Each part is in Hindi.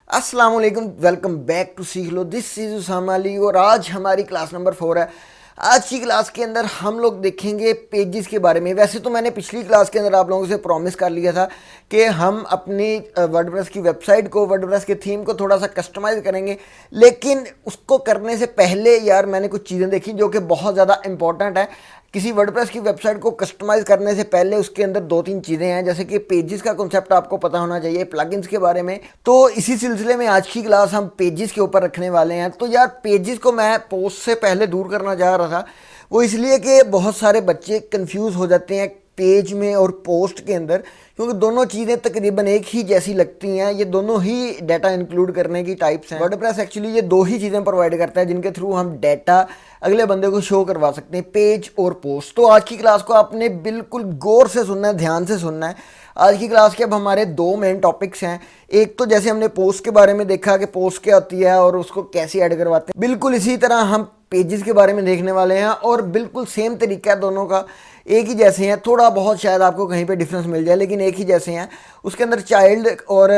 अस्सलाम वालेकुम, वेलकम बैक टू सीख लो। दिस इज उसामा अली और आज हमारी क्लास नंबर 4 है। आज की क्लास के अंदर हम लोग देखेंगे पेजेस के बारे में। वैसे तो मैंने पिछली क्लास के अंदर आप लोगों से प्रॉमिस कर लिया था कि हम अपनी वर्डप्रेस की वेबसाइट को, वर्डप्रेस के थीम को थोड़ा सा कस्टमाइज़ करेंगे, लेकिन उसको करने से पहले यार मैंने कुछ चीज़ें देखी जो कि बहुत ज़्यादा इंपॉर्टेंट है। किसी वर्डप्रेस की वेबसाइट को कस्टमाइज़ करने से पहले उसके अंदर दो तीन चीज़ें हैं, जैसे कि पेजेस का कॉन्सेप्ट आपको पता होना चाहिए, प्लगइन्स के बारे में। तो इसी सिलसिले में आज की क्लास हम पेजेस के ऊपर रखने वाले हैं। तो यार पेजेस को मैं पोस्ट से पहले दूर करना चाह रहा था, वो इसलिए कि बहुत सारे बच्चे कंफ्यूज हो जाते हैं पेज में और पोस्ट के अंदर, क्योंकि दोनों चीज़ें तकरीबन एक ही जैसी लगती हैं। ये दोनों ही डाटा इंक्लूड करने की टाइप्स हैं। वर्डप्रेस एक्चुअली ये दो ही चीज़ें प्रोवाइड करता है जिनके थ्रू हम डाटा अगले बंदे को शो करवा सकते हैं, पेज और पोस्ट। तो आज की क्लास को आपने बिल्कुल गौर से सुनना है, ध्यान से सुनना है। आज की क्लास के अब हमारे दो मेन टॉपिक्स हैं। एक तो जैसे हमने पोस्ट के बारे में देखा कि पोस्ट क्या होती है और उसको कैसे ऐड करवाते हैं, बिल्कुल इसी तरह हम पेजेस के बारे में देखने वाले हैं और बिल्कुल सेम तरीका है दोनों का, एक ही जैसे हैं। थोड़ा बहुत शायद आपको कहीं पे डिफरेंस मिल जाए, लेकिन एक ही जैसे हैं। उसके अंदर चाइल्ड और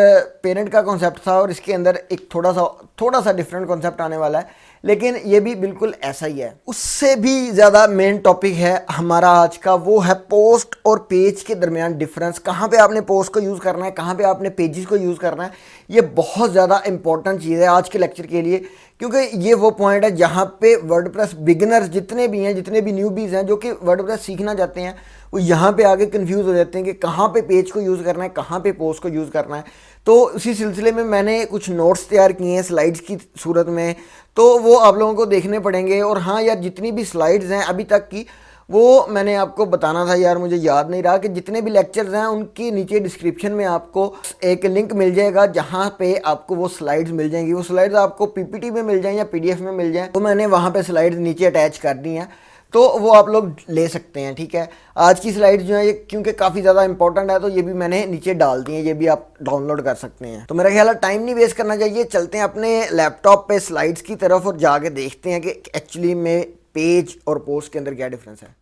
पेरेंट का कॉन्सेप्ट था और इसके अंदर एक थोड़ा सा डिफरेंट कॉन्सेप्ट आने वाला है, लेकिन ये भी बिल्कुल ऐसा ही है। उससे भी ज़्यादा मेन टॉपिक है हमारा आज का, वो है पोस्ट और पेज के दरमियान डिफरेंस। कहाँ पे आपने पोस्ट को यूज़ करना है, कहाँ पे आपने पेजेस को यूज़ करना है। ये बहुत ज़्यादा इंपॉर्टेंट चीज़ है आज के लेक्चर के लिए, क्योंकि ये वो पॉइंट है जहाँ पे वर्डप्रेस बिगिनर्स जितने भी हैं, जितने भी न्यूबीज़ हैं जो कि वर्डप्रेस सीखना चाहते हैं, वो यहाँ पे आगे कंफ्यूज हो जाते हैं कि कहाँ पे पेज को यूज़ करना है, कहाँ पे पोस्ट को यूज़ करना है। तो उसी सिलसिले में मैंने कुछ नोट्स तैयार किए हैं स्लाइड्स की सूरत में, तो वो आप लोगों को देखने पड़ेंगे। और हाँ यार, जितनी भी स्लाइड्स हैं अभी तक की, वो मैंने आपको बताना था यार, मुझे याद नहीं रहा कि जितने भी लेक्चर्स हैं उनके नीचे डिस्क्रिप्शन में आपको एक लिंक मिल जाएगा जहाँ पे आपको वो स्लाइड्स मिल जाएंगी। वो स्लाइड्स आपको पीपीटी में मिल जाएं या पीडीएफ में मिल जाएं, तो मैंने वहाँ पे स्लाइड्स नीचे अटैच कर दी हैं, तो वो आप लोग ले सकते हैं। ठीक है, आज की स्लाइड्स जो है ये क्योंकि काफ़ी ज़्यादा इंपॉर्टेंट है, तो ये भी मैंने नीचे डाल दी हैं, ये भी आप डाउनलोड कर सकते हैं। तो मेरा ख्याल है टाइम नहीं वेस्ट करना चाहिए, चलते हैं अपने लैपटॉप पे स्लाइड्स की तरफ और जाके देखते हैं कि एक्चुअली में पेज और पोस्ट के अंदर क्या डिफरेंस है।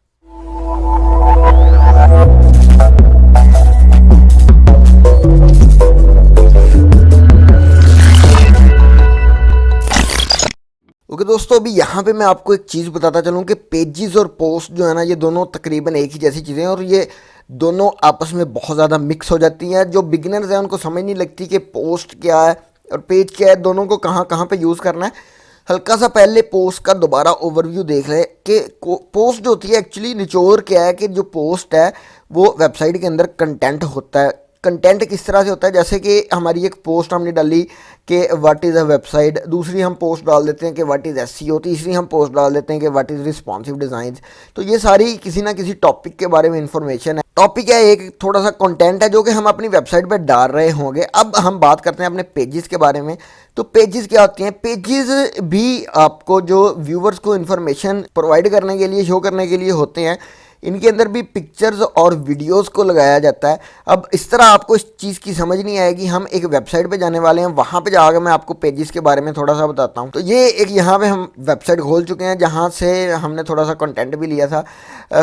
ओके दोस्तों, अभी यहाँ पे मैं आपको एक चीज़ बताता चलूँ कि पेजेस और पोस्ट जो है ना, ये दोनों तकरीबन एक ही जैसी चीज़ें हैं और ये दोनों आपस में बहुत ज़्यादा मिक्स हो जाती हैं। जो बिगिनर्स हैं उनको समझ नहीं लगती कि पोस्ट क्या है और पेज क्या है, दोनों को कहाँ कहाँ पे यूज़ करना है। हल्का सा पहले पोस्ट का दोबारा ओवरव्यू देख ले कि पोस्ट जो होती है एक्चुअली निचोड़ क्या है, कि जो पोस्ट है वो वेबसाइट के अंदर कंटेंट होता है। कंटेंट किस तरह से होता है, जैसे कि हमारी एक पोस्ट हमने डाली कि व्हाट इज़ अ वेबसाइट, दूसरी हम पोस्ट डाल देते हैं कि व्हाट इज़ एसईओ, तीसरी हम पोस्ट डाल देते हैं कि व्हाट इज़ रिस्पॉन्सिव डिज़ाइन। तो ये सारी किसी ना किसी टॉपिक के बारे में इंफॉर्मेशन है। टॉपिक है एक, थोड़ा सा कंटेंट है जो कि हम अपनी वेबसाइट पर डाल रहे होंगे। अब हम बात करते हैं अपने पेजेस के बारे में। तो पेजेस क्या होती हैं? पेजेस भी आपको जो व्यूवर्स को इन्फॉर्मेशन प्रोवाइड करने के लिए, शो करने के लिए होते हैं। इनके अंदर भी पिक्चर्स और वीडियोस को लगाया जाता है। अब इस तरह आपको इस चीज़ की समझ नहीं आएगी। हम एक वेबसाइट पे जाने वाले हैं, वहाँ पे जाकर मैं आपको पेजेस के बारे में थोड़ा सा बताता हूँ। तो ये एक यहाँ पे हम वेबसाइट खोल चुके हैं जहाँ से हमने थोड़ा सा कंटेंट भी लिया था।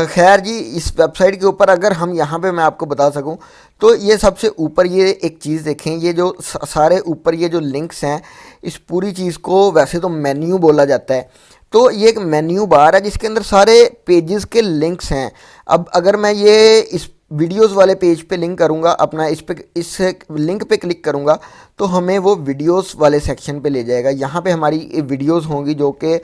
खैर जी, इस वेबसाइट के ऊपर अगर हम यहाँ पर मैं आपको बता सकूँ तो ये सबसे ऊपर ये एक चीज़ देखें, ये जो सारे ऊपर ये जो लिंक्स हैं, इस पूरी चीज़ को वैसे तो मेन्यू बोला जाता है। तो ये एक मेन्यू बार है जिसके अंदर सारे पेजेस के लिंक्स हैं। अब अगर मैं ये इस वीडियोस वाले पेज पे लिंक करूँगा अपना, इस लिंक पे क्लिक करूँगा तो हमें वो वीडियोस वाले सेक्शन पे ले जाएगा। यहाँ पे हमारी वीडियोस होंगी जो कि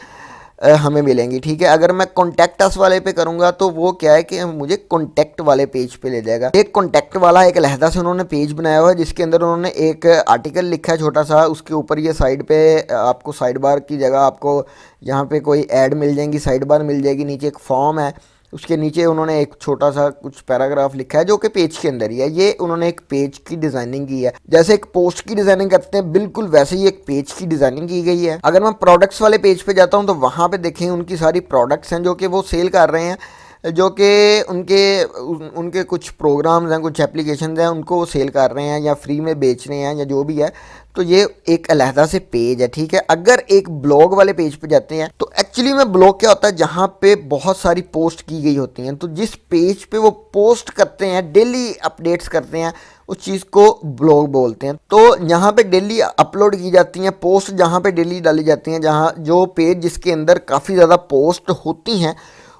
हमें मिलेंगी। ठीक है, अगर मैं कॉन्टैक्ट अस वाले पे करूँगा तो वो क्या है कि मुझे कॉन्टैक्ट वाले पेज पे ले जाएगा। एक कॉन्टैक्ट वाला एक अलहदा से उन्होंने पेज बनाया हुआ है जिसके अंदर उन्होंने एक आर्टिकल लिखा है छोटा सा, उसके ऊपर ये साइड पे आपको साइड बार की जगह आपको यहाँ पे कोई ऐड मिल जाएंगी, साइड बार मिल जाएगी, नीचे एक फॉर्म है, उसके नीचे उन्होंने एक छोटा सा कुछ पैराग्राफ लिखा है जो कि पेज के अंदर ही है। ये उन्होंने एक पेज की डिजाइनिंग की है, जैसे एक पोस्ट की डिजाइनिंग करते हैं बिल्कुल वैसे ही एक पेज की डिजाइनिंग की गई है। अगर मैं प्रोडक्ट्स वाले पेज पे जाता हूँ तो वहाँ पे देखें उनकी सारी प्रोडक्ट्स हैं जो कि वो सेल कर रहे हैं। जो कि उनके कुछ प्रोग्राम्स हैं, कुछ एप्लीकेशंस हैं, उनको वो सेल कर रहे हैं या फ्री में बेच रहे हैं या जो भी है। तो ये एक अलहदा से पेज है, ठीक है। अगर एक ब्लॉग वाले पेज पे जाते हैं तो एक्चुअली में ब्लॉग क्या होता है, जहाँ पे बहुत सारी पोस्ट की गई होती हैं। तो जिस पेज पे वो पोस्ट करते हैं, डेली अपडेट्स करते हैं, उस चीज़ को ब्लॉग बोलते हैं। तो यहाँ पे डेली अपलोड की जाती हैं पोस्ट, जहाँ पे डेली डाली जाती हैं, जहाँ जो पेज जिसके अंदर काफ़ी ज़्यादा पोस्ट होती हैं,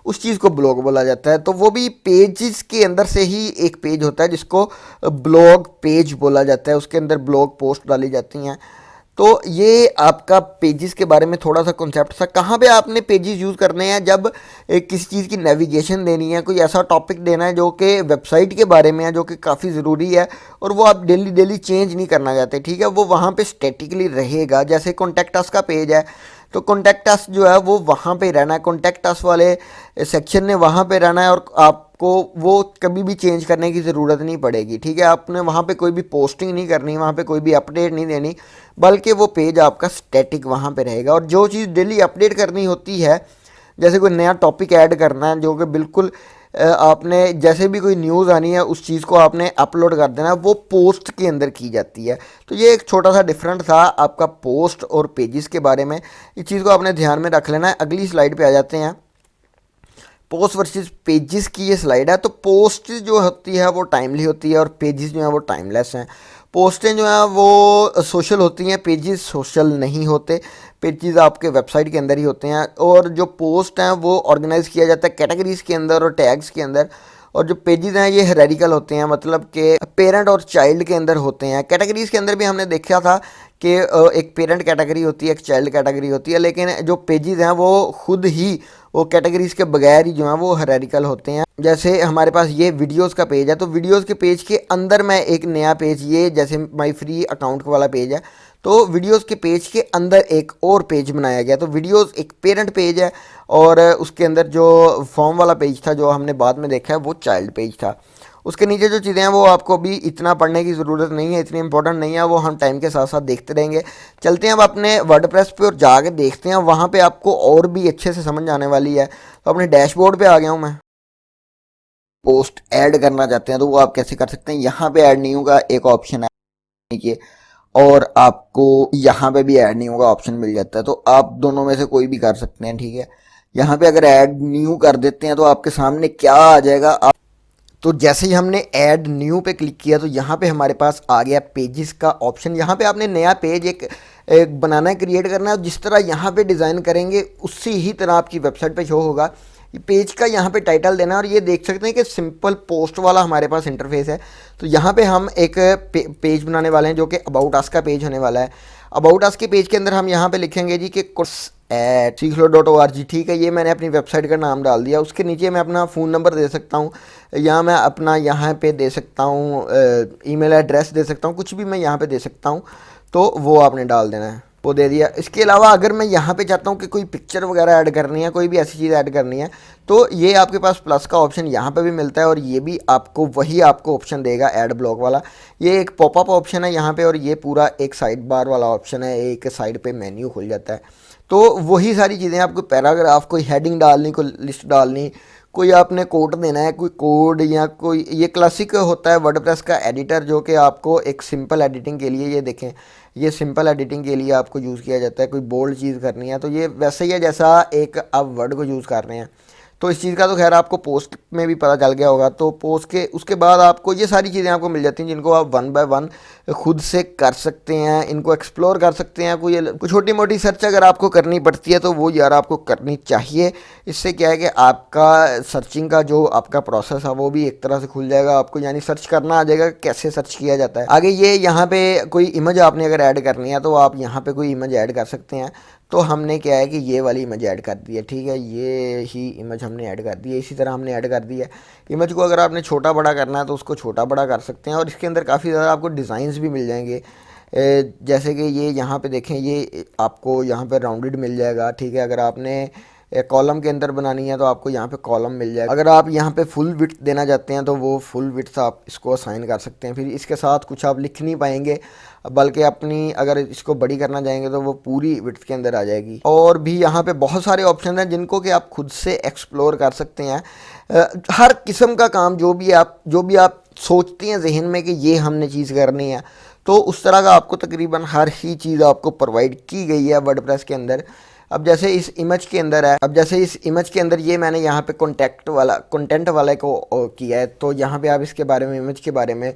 उस चीज़ को ब्लॉग बोला जाता है। तो वो भी पेजेस के अंदर से ही एक पेज होता है जिसको ब्लॉग पेज बोला जाता है, उसके अंदर ब्लॉग पोस्ट डाली जाती हैं। तो ये आपका पेजेस के बारे में थोड़ा सा कॉन्सेप्ट था। कहाँ पे आपने पेजेस यूज़ करने हैं, जब किसी चीज़ की नेविगेशन देनी है, कोई ऐसा टॉपिक देना है जो कि वेबसाइट के बारे में है, जो कि काफ़ी ज़रूरी है और वो आप डेली डेली चेंज नहीं करना चाहते, ठीक है, वो वहाँ पे स्टैटिकली रहेगा। जैसे कॉन्टैक्ट अस का पेज है, तो कॉन्टैक्ट अस जो है वो वहाँ पे रहना है, कॉन्टैक्ट अस वाले सेक्शन ने वहाँ पे रहना है और आपको वो कभी भी चेंज करने की ज़रूरत नहीं पड़ेगी, ठीक है। आपने वहाँ पे कोई भी पोस्टिंग नहीं करनी, वहाँ पे कोई भी अपडेट नहीं देनी, बल्कि वो पेज आपका स्टैटिक वहाँ पे रहेगा। और जो चीज़ डेली अपडेट करनी होती है, जैसे कोई नया टॉपिक ऐड करना है जो कि बिल्कुल आपने जैसे भी कोई न्यूज़ आनी है उस चीज़ को आपने अपलोड कर देना है, वो पोस्ट के अंदर की जाती है। तो ये एक छोटा सा डिफरेंट था आपका पोस्ट और पेजेस के बारे में, इस चीज़ को आपने ध्यान में रख लेना है। अगली स्लाइड पे आ जाते हैं। पोस्ट वर्सेस पेजेस की ये स्लाइड है। तो पोस्ट जो होती है वो टाइमली होती है और पेजेस जो है वो टाइमलेस हैं। पोस्टें जो हैं वो सोशल होती हैं, पेजेस सोशल नहीं होते, पेजेस आपके वेबसाइट के अंदर ही होते हैं। और जो पोस्ट हैं वो ऑर्गेनाइज किया जाता है कैटेगरीज के अंदर और टैग्स के अंदर। और जो पेजेस हैं ये हेरारिकल होते हैं, मतलब कि पेरेंट और चाइल्ड के अंदर होते हैं। कैटेगरीज के अंदर भी हमने देखा था कि एक पेरेंट कैटेगरी होती है, एक चाइल्ड कैटेगरी होती है, लेकिन जो पेजेस हैं वो खुद ही वो कैटेगरीज के बगैर ही जो हैं वो हेरारिकल होते हैं। जैसे हमारे पास ये वीडियोस का पेज है, तो वीडियोस के पेज के अंदर मैं एक नया पेज, ये जैसे माई फ्री अकाउंट वाला पेज है, तो वीडियोस के पेज के अंदर एक और पेज बनाया गया। तो वीडियोस एक पेरेंट पेज है और उसके अंदर जो फॉर्म वाला पेज था जो हमने बाद में देखा है वो चाइल्ड पेज था। उसके नीचे जो चीज़ें हैं वो आपको अभी इतना पढ़ने की ज़रूरत नहीं है, इतनी इंपॉर्टेंट नहीं है, वो हम टाइम के साथ साथ देखते रहेंगे। चलते हैं अब अपने वर्डप्रेस पे और जाके देखते हैं, वहाँ पे आपको और भी अच्छे से समझ आने वाली है। तो अपने डैशबोर्ड पे आ गया हूँ मैं। पोस्ट ऐड करना चाहते हैं तो वो आप कैसे कर सकते हैं, यहाँ पे ऐड न्यू का एक ऑप्शन है नीचे, और आपको यहाँ पे भी ऐड न्यू का ऑप्शन मिल जाता है। तो आप दोनों में से कोई भी कर सकते हैं, ठीक है। यहाँ पे अगर ऐड न्यू कर देते हैं तो आपके सामने क्या आ जाएगा, तो जैसे ही हमने ऐड न्यू पे क्लिक किया तो यहाँ पे हमारे पास आ गया पेजेस का ऑप्शन। यहाँ पे आपने नया पेज एक बनाना है, क्रिएट करना है। जिस तरह यहाँ पे डिज़ाइन करेंगे उसी ही तरह आपकी वेबसाइट पे शो होगा। ये पेज का यहाँ पे टाइटल देना है और ये देख सकते हैं कि सिंपल पोस्ट वाला हमारे पास इंटरफेस है। तो यहाँ पे हम एक पेज बनाने वाले हैं जो कि अबाउट अस का पेज होने वाला है। अबाउट अस के पेज के अंदर हम यहाँ पे लिखेंगे जी कि कोर्स एट seeklo.org, ठीक है। ये मैंने अपनी वेबसाइट का नाम डाल दिया। उसके नीचे मैं अपना फ़ोन नंबर दे सकता हूँ, या मैं अपना यहाँ पे दे सकता हूँ ईमेल एड्रेस दे सकता हूँ, कुछ भी मैं यहाँ पे दे सकता हूँ। तो वो आपने डाल देना है, वो दे दिया। इसके अलावा अगर मैं यहाँ पे चाहता हूँ कि कोई पिक्चर वगैरह ऐड करनी है, कोई भी ऐसी चीज़ ऐड करनी है, तो ये आपके पास प्लस का ऑप्शन यहाँ पे भी मिलता है और ये भी आपको वही आपको ऑप्शन देगा ऐड ब्लॉक वाला। ये एक पॉपअप ऑप्शन है यहाँ पे और ये पूरा एक साइड बार वाला ऑप्शन है, एक साइड पे मेन्यू खुल जाता है। तो वही सारी चीज़ें, आपको पैराग्राफ, कोई हेडिंग डालनी, कोई लिस्ट डालनी, कोई आपने कोड देना है, कोई कोड या कोई, ये क्लासिक होता है वर्डप्रेस का एडिटर जो कि आपको एक सिंपल एडिटिंग के लिए, ये देखें, ये सिंपल एडिटिंग के लिए आपको यूज़ किया जाता है। कोई बोल्ड चीज़ करनी है तो ये वैसे ही है जैसा एक आप वर्ड को यूज़ कर रहे हैं। तो इस चीज़ का तो खैर आपको पोस्ट में भी पता चल गया होगा। तो पोस्ट के उसके बाद आपको ये सारी चीज़ें आपको मिल जाती हैं जिनको आप वन बाय वन खुद से कर सकते हैं, इनको एक्सप्लोर कर सकते हैं। कोई छोटी मोटी सर्च अगर आपको करनी पड़ती है तो वो यार आपको करनी चाहिए। इससे क्या है कि आपका सर्चिंग का जो आपका प्रोसेस है वो भी एक तरह से खुल जाएगा आपको, यानी सर्च करना आ जाएगा कैसे सर्च किया जाता है। आगे ये यहाँ पे कोई इमेज आपने अगर ऐड करनी है तो आप यहाँ पे कोई इमेज ऐड कर सकते हैं। तो हमने क्या है कि ये वाली इमेज ऐड कर दी है, ठीक है, ये ही इमेज हमने ऐड कर दी है। इसी तरह हमने ऐड कर दी है इमेज को। अगर आपने छोटा बड़ा करना है तो उसको छोटा बड़ा कर सकते हैं और इसके अंदर काफ़ी ज़्यादा आपको डिज़ाइंस भी मिल जाएंगे। जैसे कि ये यहाँ पे देखें, ये आपको यहाँ पे राउंडेड मिल जाएगा, ठीक है। अगर आपने कॉलम के अंदर बनानी है तो आपको यहाँ पे कॉलम मिल जाएगा। अगर आप यहाँ पे फुल विड्थ देना चाहते हैं तो वो फुल विड्थ आप इसको असाइन कर सकते हैं। फिर इसके साथ कुछ आप लिख नहीं पाएंगे, बल्कि अपनी अगर इसको बड़ी करना चाहेंगे तो वो पूरी विड्थ के अंदर आ जाएगी। और भी यहाँ पे बहुत सारे ऑप्शन हैं जिनको कि आप खुद से एक्सप्लोर कर सकते हैं। हर किस्म का काम जो भी आप सोचते हैं जहन में कि ये हमने चीज़ करनी है, तो उस तरह का आपको तकरीबन हर ही चीज़ आपको प्रोवाइड की गई है वर्डप्रेस के अंदर। अब जैसे इस इमेज के अंदर है, अब जैसे इस इमेज के अंदर ये मैंने यहाँ पे कंटेंट वाला को किया है, तो यहाँ पे आप इसके बारे में, इमेज के बारे में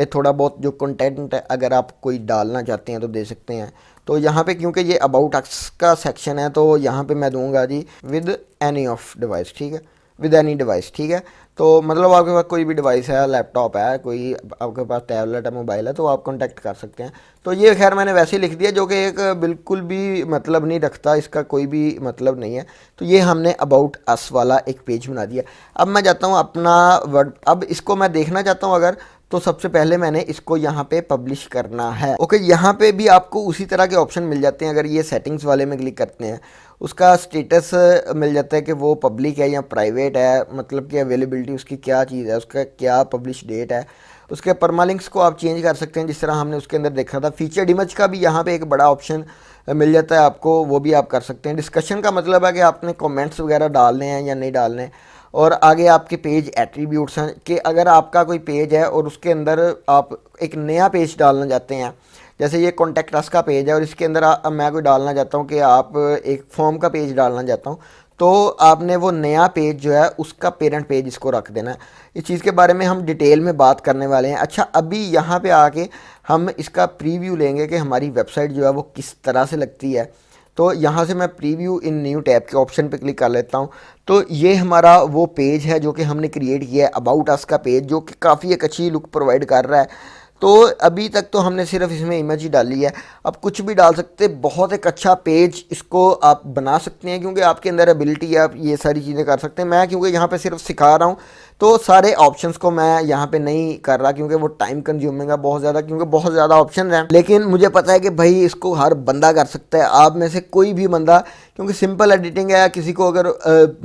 थोड़ा बहुत जो कंटेंट अगर आप कोई डालना चाहते हैं तो दे सकते हैं। तो यहाँ पे क्योंकि ये अबाउट अस का सेक्शन है तो यहाँ पे मैं दूंगा जी विद एनी ऑफ डिवाइस, ठीक है, विद एनी डिवाइस, ठीक है। तो मतलब आपके पास कोई भी डिवाइस है, लैपटॉप है, कोई आपके पास टैबलेट है, मोबाइल है, तो आप कांटेक्ट कर सकते हैं। तो ये खैर मैंने वैसे ही लिख दिया जो कि एक बिल्कुल भी मतलब नहीं रखता, इसका कोई भी मतलब नहीं है। तो ये हमने अबाउट अस वाला एक पेज बना दिया। अब मैं जाता हूँ अपना वर्ड, अब इसको मैं देखना चाहता हूँ अगर, तो सबसे पहले मैंने इसको यहाँ पे पब्लिश करना है। ओके, यहाँ पे भी आपको उसी तरह के ऑप्शन मिल जाते हैं। अगर ये सेटिंग्स वाले में क्लिक करते हैं, उसका स्टेटस मिल जाता है कि वो पब्लिक है या प्राइवेट है, मतलब कि अवेलेबिलिटी उसकी क्या चीज़ है, उसका क्या पब्लिश डेट है। उसके परमालिंक्स को आप चेंज कर सकते हैं जिस तरह हमने उसके अंदर देखा था। फीचर्ड इमेज का भी यहाँ पे एक बड़ा ऑप्शन मिल जाता है आपको, वो भी आप कर सकते हैं। डिस्कशन का मतलब है कि आपने कमेंट्स वगैरह डालने हैं या नहीं डालने हैं। और आगे आपके पेज एट्रीब्यूट्स हैं कि अगर आपका कोई पेज है और उसके अंदर आप एक नया पेज डालना चाहते हैं, जैसे ये कॉन्टैक्ट अस का पेज है और इसके अंदर मैं कोई डालना चाहता हूँ कि आप एक फॉर्म का पेज डालना चाहता हूँ, तो आपने वो नया पेज जो है उसका पेरेंट पेज इसको रख देना है। इस चीज़ के बारे में हम डिटेल में बात करने वाले हैं। अच्छा, अभी यहाँ पे आके हम इसका प्रीव्यू लेंगे कि हमारी वेबसाइट जो है वो किस तरह से लगती है। तो यहाँ से मैं प्रीव्यू इन न्यू टैब के ऑप्शन पे क्लिक कर लेता हूँ। तो ये हमारा वो पेज है जो कि हमने क्रिएट किया है, अबाउट अस का पेज, जो कि काफ़ी एक अच्छी लुक प्रोवाइड कर रहा है। तो अभी तक तो हमने सिर्फ इसमें इमेज ही डाली है, अब कुछ भी डाल सकते, बहुत एक अच्छा पेज इसको आप बना सकते हैं क्योंकि आपके अंदर एबिलिटी है, आप ये सारी चीज़ें कर सकते हैं। मैं क्योंकि यहाँ पे सिर्फ सिखा रहा हूँ तो सारे ऑप्शंस को मैं यहाँ पे नहीं कर रहा क्योंकि वो टाइम कंज्यूमिंग है बहुत ज़्यादा, क्योंकि बहुत ज़्यादा ऑप्शन हैं। लेकिन मुझे पता है कि भाई इसको हर बंदा कर सकता है, आप में से कोई भी बंदा, क्योंकि सिंपल एडिटिंग है। किसी को अगर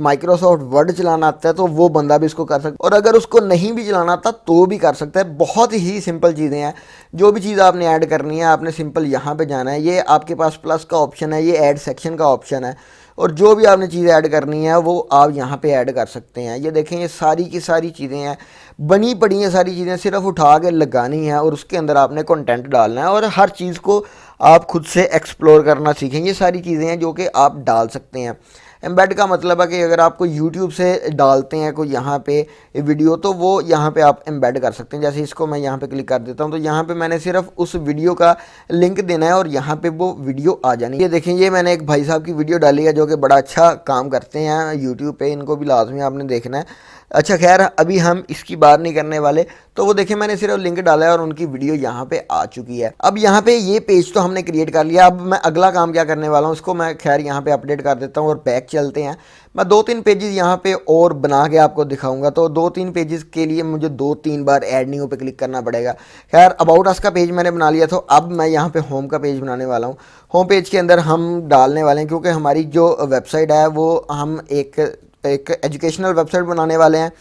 माइक्रोसॉफ्ट वर्ड चलाना आता है तो वो बंदा भी इसको कर सकता है, और अगर उसको नहीं भी चलाना आता तो भी कर सकता है। बहुत ही सिंपल चीज़ें हैं। जो भी चीज़ आपने ऐड करनी है आपने सिंपल यहाँ पे जाना है, ये आपके पास प्लस का ऑप्शन है, ये ऐड सेक्शन का ऑप्शन है, और जो भी आपने चीज़ ऐड करनी है वो आप यहाँ पे ऐड कर सकते हैं। ये देखें, ये सारी की सारी चीज़ें हैं, बनी पड़ी हैं सारी चीज़ें, सिर्फ उठा के लगानी है और उसके अंदर आपने कंटेंट डालना है और हर चीज़ को आप खुद से एक्सप्लोर करना सीखें। ये सारी चीज़ें हैं जो कि आप डाल सकते हैं। एम्बेड का मतलब है कि अगर आपको यूट्यूब से डालते हैं कोई यहाँ पे वीडियो, तो वो यहाँ पे आप एम्बेड कर सकते हैं। जैसे इसको मैं यहाँ पे क्लिक कर देता हूँ तो यहाँ पे मैंने सिर्फ उस वीडियो का लिंक देना है और यहाँ पे वो वीडियो आ जानी है। ये देखें, ये मैंने एक भाई साहब की वीडियो डाली है जो कि बड़ा अच्छा काम करते हैं यूट्यूब पे, इनको भी लाजमी आपने देखना है। अच्छा खैर, अभी हम इसकी बात नहीं करने वाले। तो वो देखिए, मैंने सिर्फ लिंक डाला है और उनकी वीडियो यहाँ पे आ चुकी है। अब यहाँ पे ये पेज तो हमने क्रिएट कर लिया। अब मैं अगला काम क्या करने वाला हूँ, इसको मैं खैर यहाँ पे अपडेट कर देता हूँ और बैक चलते हैं। मैं 2-3 पेजेस यहाँ पे और बना के आपको दिखाऊंगा। तो 2-3 पेजेस के लिए मुझे 2-3 बार ऐड न्यू पे क्लिक करना पड़ेगा। खैर, अबाउट अस का पेज मैंने बना लिया, तो अब मैं यहाँ पे होम का पेज बनाने वाला हूँ। होम पेज के अंदर हम डालने वाले हैं, क्योंकि हमारी जो वेबसाइट है वो हम एक एजुकेशनल वेबसाइट बनाने वाले हैं।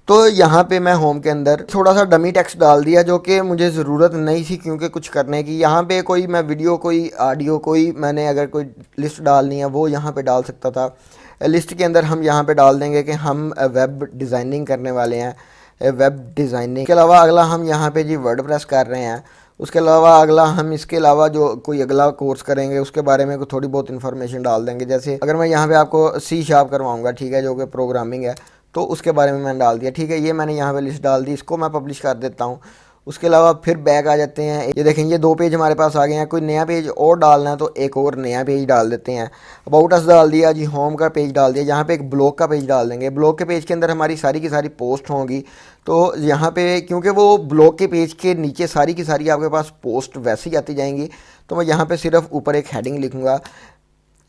तो यहाँ पे मैं होम के अंदर थोड़ा सा डमी टेक्स्ट डाल दिया जो कि मुझे ज़रूरत नहीं थी क्योंकि कुछ करने की। यहाँ पे कोई मैं वीडियो, कोई ऑडियो, कोई मैंने अगर कोई लिस्ट डालनी है वो यहाँ पे डाल सकता था। लिस्ट के अंदर हम यहाँ पे डाल देंगे कि हम वेब डिज़ाइनिंग करने वाले हैं। वेब डिज़ाइनिंग के अलावा अगला हम यहाँ पे जी वर्डप्रेस कर रहे हैं। उसके अलावा अगला हम इसके अलावा जो कोई अगला कोर्स करेंगे उसके बारे में थोड़ी बहुत इन्फॉर्मेशन डाल देंगे। जैसे अगर मैं यहाँ पे आपको सी शार्प करवाऊँगा, ठीक है, जो कि प्रोग्रामिंग है, तो उसके बारे में मैंने डाल दिया। ठीक है, ये मैंने यहाँ पे लिस्ट डाल दी, इसको मैं पब्लिश कर देता हूँ। उसके अलावा फिर बैक आ जाते हैं। ये देखें, ये 2 पेज हमारे पास आ गए हैं। कोई नया पेज और डालना है तो एक और नया पेज डाल देते हैं। अबाउट अस डाल दिया जी, होम का पेज डाल दिया, यहाँ पे एक ब्लॉग का पेज डाल देंगे। ब्लॉग के पेज के अंदर हमारी सारी की सारी पोस्ट होंगी। तो यहाँ पे क्योंकि वो ब्लॉग के पेज के नीचे सारी की सारी आपके पास पोस्ट वैसे ही आती जाएंगी, तो मैं यहाँ पर सिर्फ ऊपर एक हेडिंग लिखूँगा।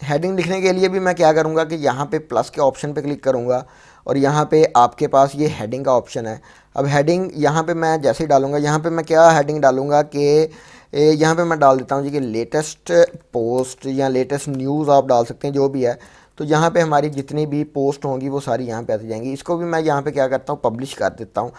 हेडिंग लिखने के लिए भी मैं क्या करूँगा कि यहाँ पे प्लस के ऑप्शन पे क्लिक करूँगा और यहाँ पे आपके पास ये हेडिंग का ऑप्शन है। अब हेडिंग यहाँ पे मैं जैसे ही डालूँगा, यहाँ पे मैं क्या हेडिंग डालूँगा कि यहाँ पे मैं डाल देता हूँ जी कि लेटेस्ट पोस्ट या लेटेस्ट न्यूज़ आप डाल सकते हैं, जो भी है। तो यहाँ पे हमारी जितनी भी पोस्ट होंगी वो सारी यहाँ पे आती जाएंगी। इसको भी मैं यहाँ पे क्या करता हूँ, पब्लिश कर देता हूँ।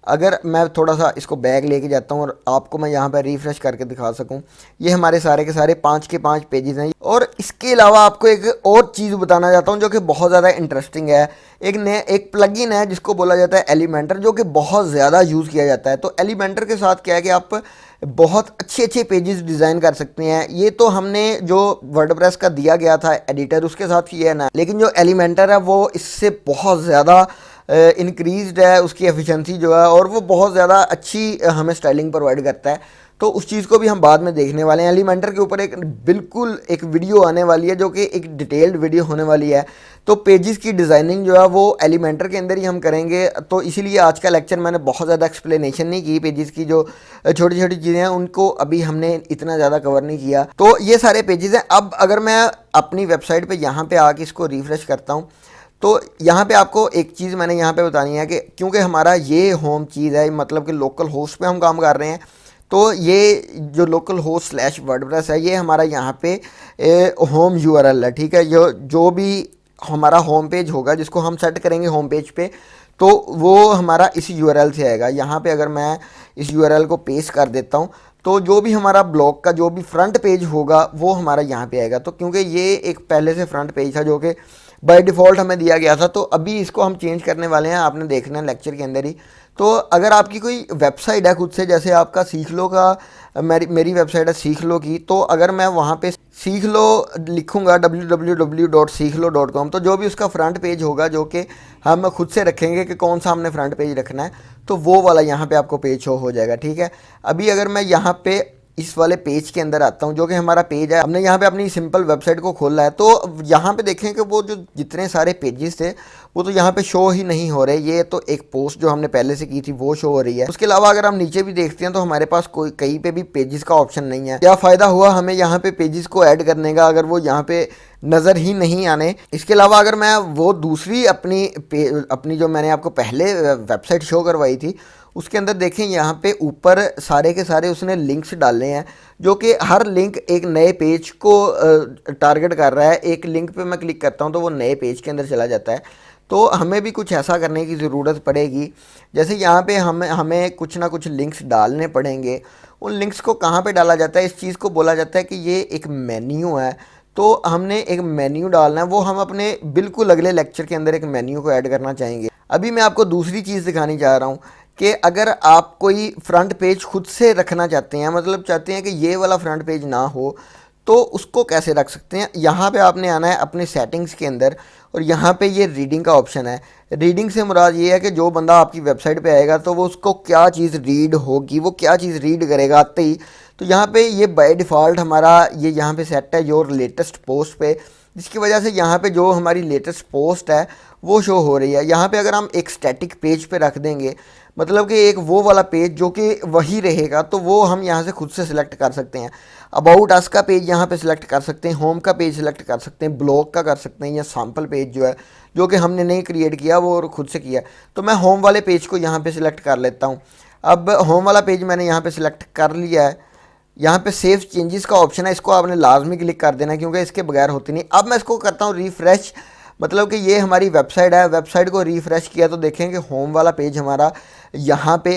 अगर मैं थोड़ा सा इसको बैक लेके जाता हूँ और आपको मैं यहाँ पर रिफ्रेश करके दिखा सकूँ, ये हमारे सारे के सारे 5 के 5 पेजेस हैं। और इसके अलावा आपको एक और चीज़ बताना चाहता हूँ जो कि बहुत ज़्यादा इंटरेस्टिंग है। एक प्लगइन है जिसको बोला जाता है एलिमेंटर, जो कि बहुत ज़्यादा यूज़ किया जाता है। तो एलिमेंटर के साथ क्या है कि आप बहुत अच्छे अच्छे पेजेस डिज़ाइन कर सकते हैं। ये तो हमने जो वर्डप्रेस का दिया गया था एडिटर उसके साथ किया है ना, लेकिन जो एलिमेंटर है वो इससे बहुत ज़्यादा इंक्रीज्ड है उसकी एफिशिएंसी जो है, और वो बहुत ज़्यादा अच्छी हमें स्टाइलिंग प्रोवाइड करता है। तो उस चीज़ को भी हम बाद में देखने वाले हैं। एलिमेंटर के ऊपर बिल्कुल एक वीडियो आने वाली है जो कि एक डिटेल्ड वीडियो होने वाली है। तो पेजेस की डिज़ाइनिंग जो है वो एलिमेंटर के अंदर ही हम करेंगे। तो इसीलिए आज का लेक्चर मैंने बहुत ज़्यादा एक्सप्लेनेशन नहीं की, पेजेस की जो छोटी छोटी चीज़ें हैं उनको अभी हमने इतना ज़्यादा कवर नहीं किया। तो ये सारे पेजेस हैं। अब अगर मैं अपनी वेबसाइट पर यहाँ पर आके इसको रिफ्रेश करता हूँ, तो यहाँ पे आपको एक चीज़ मैंने यहाँ पे बतानी है कि क्योंकि हमारा ये होम चीज़ है, मतलब कि लोकल होस्ट पे हम काम कर रहे हैं, तो ये जो लोकल होस्ट स्लैश वर्डप्रेस है ये हमारा यहाँ पे होम यूआरएल है। ठीक है, जो भी हमारा होम पेज होगा जिसको हम सेट करेंगे होम पेज पे, तो वो हमारा इस यूआरएल से आएगा। यहाँ पे अगर मैं इस यूआरएल को पेस्ट कर देता हूँ तो जो भी हमारा ब्लॉग का जो भी फ्रंट पेज होगा वो हमारा यहाँ पे आएगा। तो क्योंकि ये एक पहले से फ्रंट पेज था जो कि बाय डिफ़ॉल्ट हमें दिया गया था, तो अभी इसको हम चेंज करने वाले हैं, आपने देखना है लेक्चर के अंदर ही। तो अगर आपकी कोई वेबसाइट है खुद से, जैसे आपका सीख लो का, मेरी वेबसाइट है सीख लो की, तो अगर मैं वहाँ पे सीख लो लिखूँगा www.sikhlo.com, तो जो भी उसका फ्रंट पेज होगा जो कि हम खुद से रखेंगे कि कौन सा हमने फ्रंट पेज रखना है, तो वो वाला यहाँ पे आपको पेज शो हो जाएगा। ठीक है, अभी अगर मैं यहाँ पे इस वाले पेज के अंदर आता हूँ जो कि हमारा पेज है, हमने यहाँ पे अपनी सिंपल वेबसाइट को खोला है, तो यहाँ पे देखें कि वो जो जितने सारे पेजेस थे वो तो यहाँ पे शो ही नहीं हो रहे। ये तो एक पोस्ट जो हमने पहले से की थी वो शो हो रही है। उसके अलावा अगर हम नीचे भी देखते हैं तो हमारे पास कोई कहीं पे भी पेजेस का ऑप्शन नहीं है। क्या फ़ायदा हुआ हमें यहाँ पे पेजेस को ऐड करने का अगर वो यहाँ पे नज़र ही नहीं आने। इसके अलावा अगर मैं वो दूसरी अपनी जो मैंने आपको पहले वेबसाइट शो करवाई थी उसके अंदर देखें, यहाँ पे ऊपर सारे के सारे उसने लिंक्स डाले हैं जो कि हर लिंक एक नए पेज को टारगेट कर रहा है। एक लिंक पे मैं क्लिक करता हूँ तो वो नए पेज के अंदर चला जाता है। तो हमें भी कुछ ऐसा करने की ज़रूरत पड़ेगी, जैसे यहाँ पे हमें कुछ ना कुछ लिंक्स डालने पड़ेंगे। उन लिंक्स को कहाँ पे डाला जाता है, इस चीज़ को बोला जाता है कि ये एक मेन्यू है। तो हमने एक मेन्यू डालना है, वो हम अपने बिल्कुल अगले लेक्चर के अंदर एक मेन्यू को ऐड करना चाहेंगे। अभी मैं आपको दूसरी चीज़ दिखानी चाह रहा हूँ कि अगर आप कोई फ्रंट पेज खुद से रखना चाहते हैं, मतलब चाहते हैं कि ये वाला फ्रंट पेज ना हो, तो उसको कैसे रख सकते हैं। यहाँ पे आपने आना है अपने सेटिंग्स के अंदर, और यहाँ पे ये रीडिंग का ऑप्शन है। रीडिंग से मुराद ये है कि जो बंदा आपकी वेबसाइट पे आएगा तो वो उसको क्या चीज़ रीड होगी, वो क्या चीज़ रीड करेगा आते ही। तो यहाँ पे ये बाय डिफ़ॉल्ट हमारा ये यहाँ पे सेट है योर लेटेस्ट पोस्ट पे, जिसकी वजह से यहाँ पे जो हमारी लेटेस्ट पोस्ट है वो शो हो रही है। यहाँ पे अगर हम एक स्टैटिक पेज पे रख देंगे, मतलब कि एक वो वाला पेज जो कि वही रहेगा, तो वो हम यहाँ से खुद से सिलेक्ट कर सकते हैं। अबाउट अस का पेज यहाँ पे सिलेक्ट कर सकते हैं, होम का पेज सिलेक्ट कर सकते हैं, ब्लॉग का कर सकते हैं, या सैम्पल पेज जो है जो कि हमने नहीं क्रिएट किया वो खुद से किया। तो मैं होम वाले पेज को यहाँ पे सिलेक्ट कर लेता हूँ। अब होम वाला पेज मैंने यहाँ पे सिलेक्ट कर लिया है। यहाँ पे सेव चेंजेस का ऑप्शन है, इसको आपने लाजमी क्लिक कर देना है क्योंकि इसके बगैर होती नहीं। अब मैं इसको करता हूँ रिफ़्रेश, मतलब कि ये हमारी वेबसाइट है, वेबसाइट को रिफ़्रेश किया तो देखें कि होम वाला पेज हमारा यहाँ पे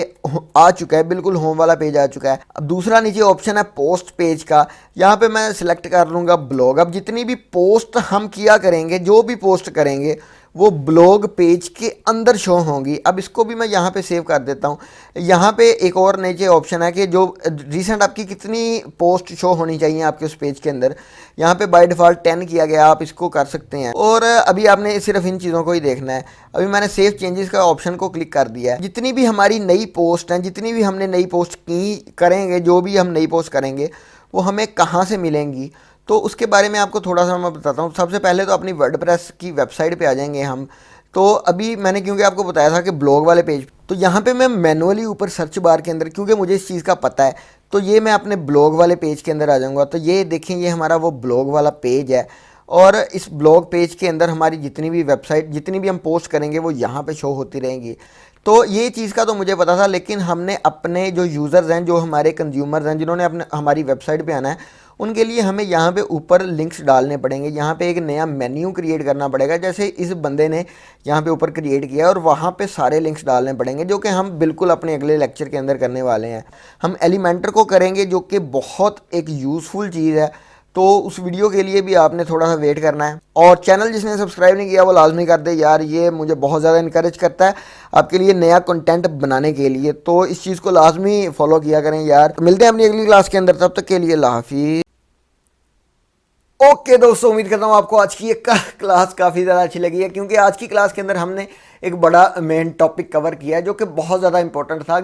आ चुका है, बिल्कुल होम वाला पेज आ चुका है। अब दूसरा नीचे ऑप्शन है पोस्ट पेज का, यहाँ पे मैं सिलेक्ट कर लूँगा ब्लॉग। अब जितनी भी पोस्ट हम किया करेंगे, जो भी पोस्ट करेंगे वो ब्लॉग पेज के अंदर शो होंगी। अब इसको भी मैं यहाँ पे सेव कर देता हूँ। यहाँ पे एक और नीचे ऑप्शन है कि जो रिसेंट आपकी कितनी पोस्ट शो होनी चाहिए आपके उस पेज के अंदर, यहाँ पे बाय डिफ़ॉल्ट 10 किया गया, आप इसको कर सकते हैं। और अभी आपने सिर्फ इन चीज़ों को ही देखना है। अभी मैंने सेव चेंजेस का ऑप्शन को क्लिक कर दिया है। जितनी भी हमारी नई पोस्ट हैं, जितनी भी हमने नई पोस्ट की करेंगे, जो भी हम नई पोस्ट करेंगे वो हमें कहाँ से मिलेंगी, तो उसके बारे में आपको थोड़ा सा मैं बताता हूँ। सबसे पहले तो अपनी वर्डप्रेस की वेबसाइट पे आ जाएंगे हम। तो अभी मैंने क्योंकि आपको बताया था कि ब्लॉग वाले पेज, तो यहाँ पे मैं मैनुअली ऊपर सर्च बार के अंदर, क्योंकि मुझे इस चीज़ का पता है, तो ये मैं अपने ब्लॉग वाले पेज के अंदर आ जाऊँगा। तो ये देखें, ये हमारा वो ब्लॉग वाला पेज है, और इस ब्लॉग पेज के अंदर हमारी जितनी भी वेबसाइट, जितनी भी हम पोस्ट करेंगे वो यहाँ पर शो होती रहेंगी। तो ये चीज़ का तो मुझे पता था, लेकिन हमने अपने जो यूज़र्स हैं, जो हमारे कंज्यूमर्स हैं, जिन्होंने अपने हमारी वेबसाइट पे आना है, उनके लिए हमें यहाँ पे ऊपर लिंक्स डालने पड़ेंगे। यहाँ पे एक नया मेन्यू क्रिएट करना पड़ेगा, जैसे इस बंदे ने यहाँ पे ऊपर क्रिएट किया है, और वहाँ पे सारे लिंक्स डालने पड़ेंगे, जो कि हम बिल्कुल अपने अगले लेक्चर के अंदर करने वाले हैं। हम एलिमेंटर को करेंगे, जो कि बहुत एक यूज़फुल चीज़ है। तो उस वीडियो के लिए भी आपने थोड़ा सा वेट करना है, और चैनल जिसने सब्सक्राइब नहीं किया वो लाजमी कर दे यार, ये मुझे बहुत ज़्यादा इनकरेज करता है आपके लिए नया कंटेंट बनाने के लिए। तो इस चीज़ को लाजमी फॉलो किया करें यार। मिलते हैं अपनी अगली क्लास के अंदर, तब तक के लिए अल्लाह हाफिज़। ओके दोस्तों, उम्मीद करता हूँ आपको आज की ये क्लास काफ़ी ज़्यादा अच्छी लगी है, क्योंकि आज की क्लास के अंदर हमने एक बड़ा मेन टॉपिक कवर किया है, जो कि बहुत ज़्यादा इंपॉर्टेंट था।